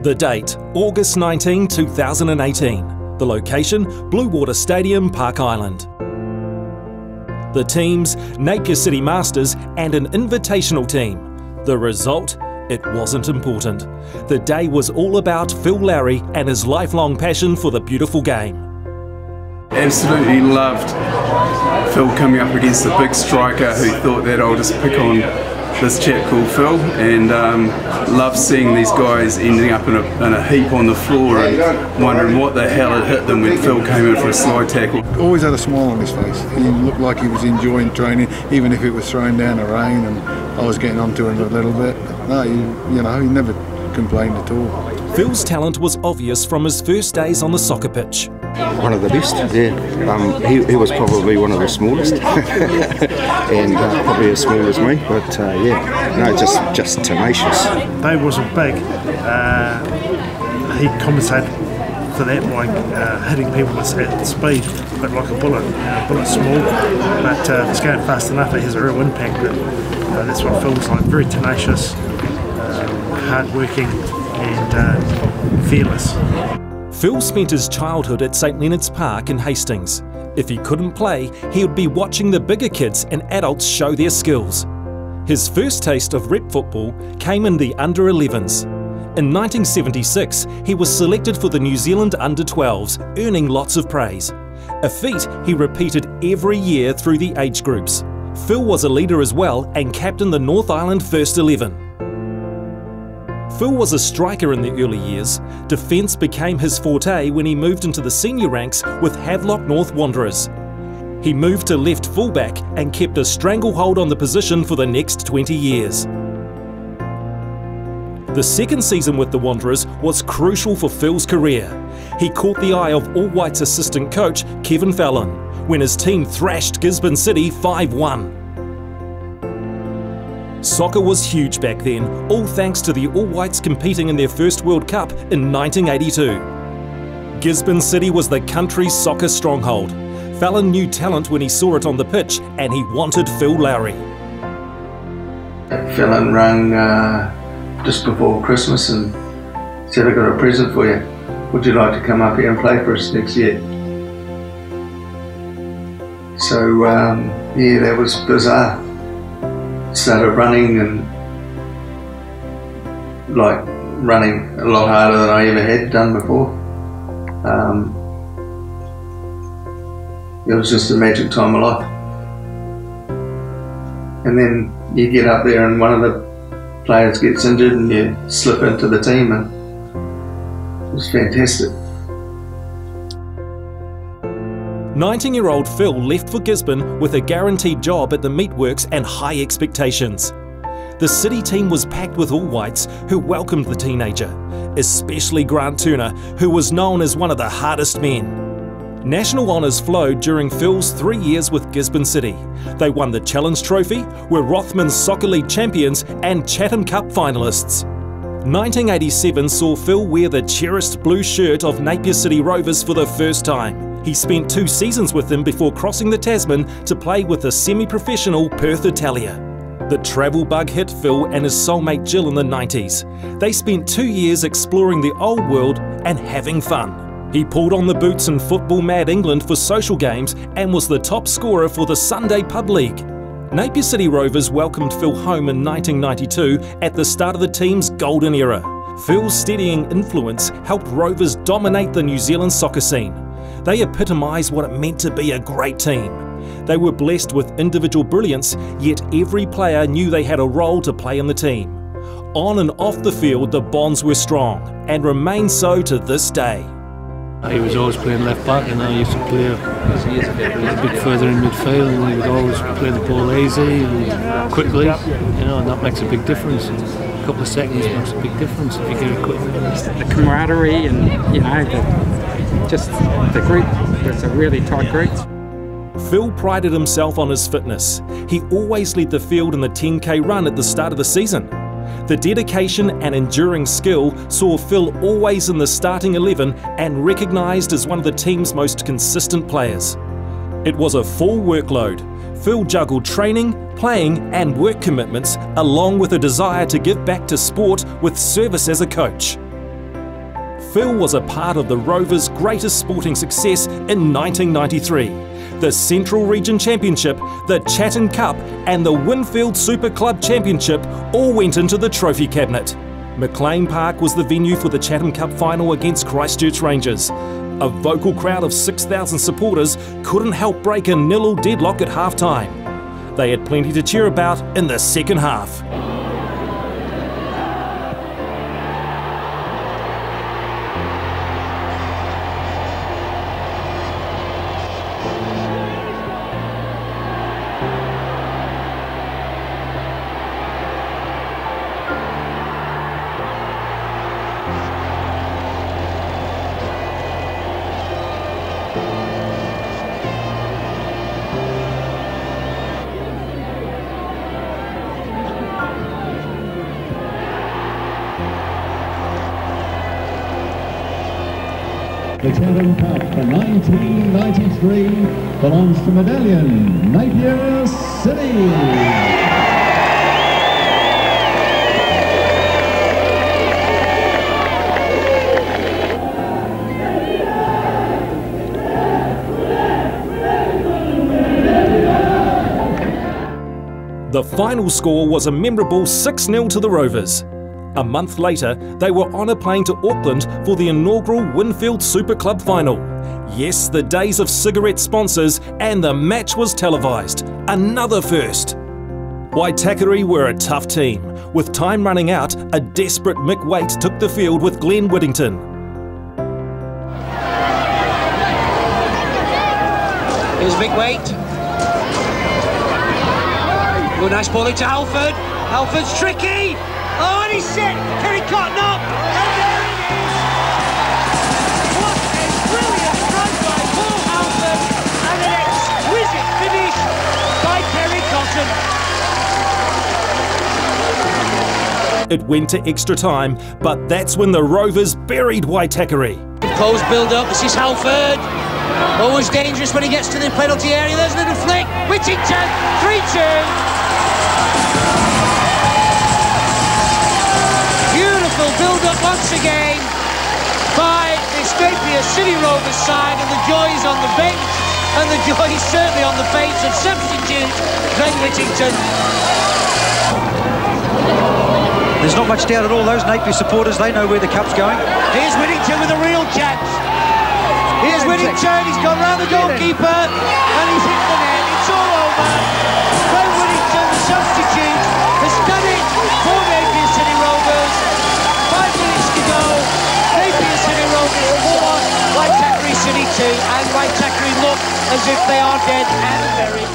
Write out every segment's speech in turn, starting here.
The date, August 19, 2018. The location, Bluewater Stadium, Park Island. The teams, Napier City Masters and an invitational team. The result? It wasn't important. The day was all about Phil Lowrey and his lifelong passion for the beautiful game. Absolutely loved Phil coming up against a big striker who thought that I'll just pick on this chap called Phil, and loved seeing these guys ending up in a heap on the floor and wondering what the hell had hit them when Phil came in for a slide tackle. Always had a smile on his face. He looked like he was enjoying training, even if it was throwing down the rain and I was getting onto him a little bit. No, he never complained at all. Phil's talent was obvious from his first days on the soccer pitch. One of the best, yeah. He was probably one of the smallest, and probably as small as me. But yeah, no, just tenacious. They wasn't big. He compensated for that by hitting people at speed, but like a bullet. Bullet's small, but it's going fast enough. It has a real impact. But that's what Phil's like. Very tenacious, hard-working, and fearless. Phil spent his childhood at St Leonard's Park in Hastings. If he couldn't play, he would be watching the bigger kids and adults show their skills. His first taste of rep football came in the under-11s. In 1976, he was selected for the New Zealand under-12s, earning lots of praise. A feat he repeated every year through the age groups. Phil was a leader as well and captained the North Island First 11. Phil was a striker in the early years. Defence became his forte when he moved into the senior ranks with Havelock North Wanderers. He moved to left fullback and kept a stranglehold on the position for the next 20 years. The second season with the Wanderers was crucial for Phil's career. He caught the eye of All Whites assistant coach Kevin Fallon when his team thrashed Gisborne City 5-1. Soccer was huge back then, all thanks to the All Whites competing in their first World Cup in 1982. Gisborne City was the country's soccer stronghold. Fallon knew talent when he saw it on the pitch, and he wanted Phil Lowrey. Fallon rang just before Christmas and said, "I've got a present for you. Would you like to come up here and play for us next year?" So yeah, that was bizarre. Started running a lot harder than I ever had done before. It was just a magic time of life. And then you get up there and one of the players gets injured and you slip into the team, and it was fantastic. 19-year-old Phil left for Gisborne with a guaranteed job at the meatworks and high expectations. The city team was packed with All Whites who welcomed the teenager, especially Grant Turner, who was known as one of the hardest men. National honours flowed during Phil's 3 years with Gisborne City. They won the Challenge Trophy, were Rothmans Soccer League champions and Chatham Cup finalists. 1987 saw Phil wear the cherished blue shirt of Napier City Rovers for the first time. He spent 2 seasons with them before crossing the Tasman to play with the semi-professional Perth Italia. The travel bug hit Phil and his soulmate Jill in the 90s. They spent 2 years exploring the old world and having fun. He pulled on the boots in Football Mad England for social games and was the top scorer for the Sunday Pub League. Napier City Rovers welcomed Phil home in 1992 at the start of the team's golden era. Phil's steadying influence helped Rovers dominate the New Zealand soccer scene. They epitomised what it meant to be a great team. They were blessed with individual brilliance, yet every player knew they had a role to play in the team. On and off the field, the bonds were strong, and remain so to this day. He was always playing left back, and I used to play a bit further in midfield, and he would always play the ball easy and quickly, and that makes a big difference. A couple of seconds makes a big difference if you get it quick. The camaraderie and, the group was a really tight group. Phil prided himself on his fitness. He always led the field in the 10K run at the start of the season. The dedication and enduring skill saw Phil always in the starting 11 and recognised as one of the team's most consistent players. It was a full workload. Phil juggled training, playing and work commitments along with a desire to give back to sport with service as a coach. Phil was a part of the Rovers' greatest sporting success in 1993. The Central Region Championship, the Chatham Cup and the Winfield Super Club Championship all went into the trophy cabinet. McLean Park was the venue for the Chatham Cup final against Christchurch Rangers. A vocal crowd of 6,000 supporters couldn't help break a 0-0 deadlock at half-time. They had plenty to cheer about in the second half. The Chatham Cup for 1993 belongs to Medallion, Napier City. The final score was a memorable 6-0 to the Rovers. A month later, they were on a plane to Auckland for the inaugural Winfield Super Club final. Yes, the days of cigarette sponsors, and the match was televised. Another first. Waitakere were a tough team. With time running out, a desperate Mick Waite took the field with Glenn Whittington. Here's Mick Waite. Good, nice ball into Halford. Halford's tricky. Oh, and he's set. Kerry Cotton up. And there it is. What a brilliant run by Paul Halford. And an exquisite finish by Kerry Cotton. It went to extra time, but that's when the Rovers buried Waitakere. Post build up. This is Halford. Always dangerous when he gets to the penalty area. There's a little flick. Whittington. 3-2. Build-up once again by this Napier City Rovers side, and the joy is on the bench, and the joy is certainly on the face of substitute Glenn Whittington. There's not much doubt at all, those Napier supporters, they know where the cup's going. Here's Whittington with a real chance. Here's Whittington, he's gone round the goalkeeper, and he's hit the net. It's all over. Glenn Whittington, the substitute, has done it for Napier City Rovers. 5 minutes to go. Napier City Rovers 4, Waitakere City 2, and Waitakere look as if they are dead and buried.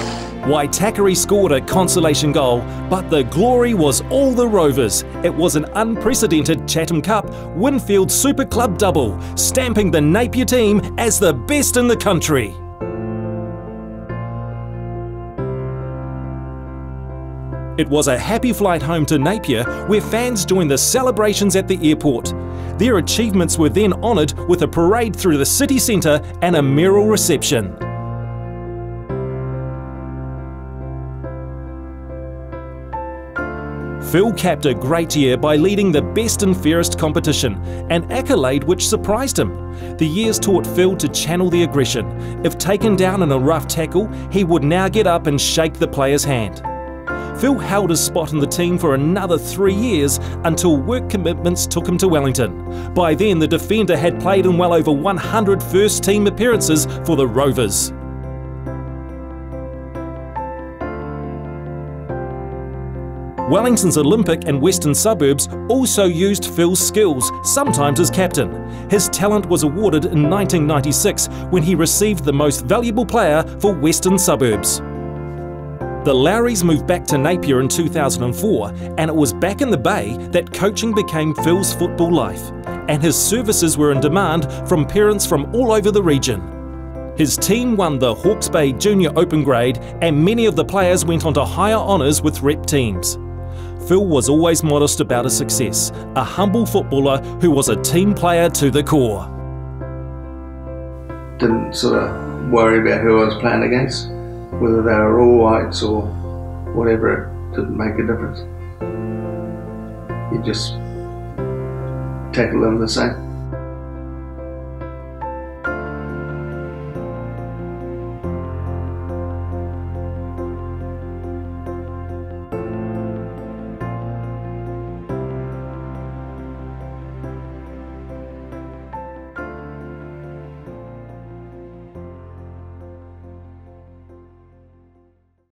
Waitakere scored a consolation goal, but the glory was all the Rovers. It was an unprecedented Chatham Cup Winfield Super Club double, stamping the Napier team as the best in the country. It was a happy flight home to Napier, where fans joined the celebrations at the airport. Their achievements were then honoured with a parade through the city centre and a mural reception. Phil capped a great year by leading the best and fairest competition, an accolade which surprised him. The years taught Phil to channel the aggression. If taken down in a rough tackle, he would now get up and shake the player's hand. Phil held his spot in the team for another 3 years until work commitments took him to Wellington. By then, the defender had played in well over 100 first team appearances for the Rovers. Wellington's Olympic and Western suburbs also used Phil's skills, sometimes as captain. His talent was awarded in 1996 when he received the Most Valuable Player for Western Suburbs. The Lowreys moved back to Napier in 2004, and it was back in the Bay that coaching became Phil's football life, and his services were in demand from parents from all over the region. His team won the Hawke's Bay Junior Open Grade, and many of the players went on to higher honours with rep teams. Phil was always modest about his success, a humble footballer who was a team player to the core. Didn't sort of worry about who I was playing against. Whether they were all whites or whatever, it didn't make a difference. You just tackle them the same.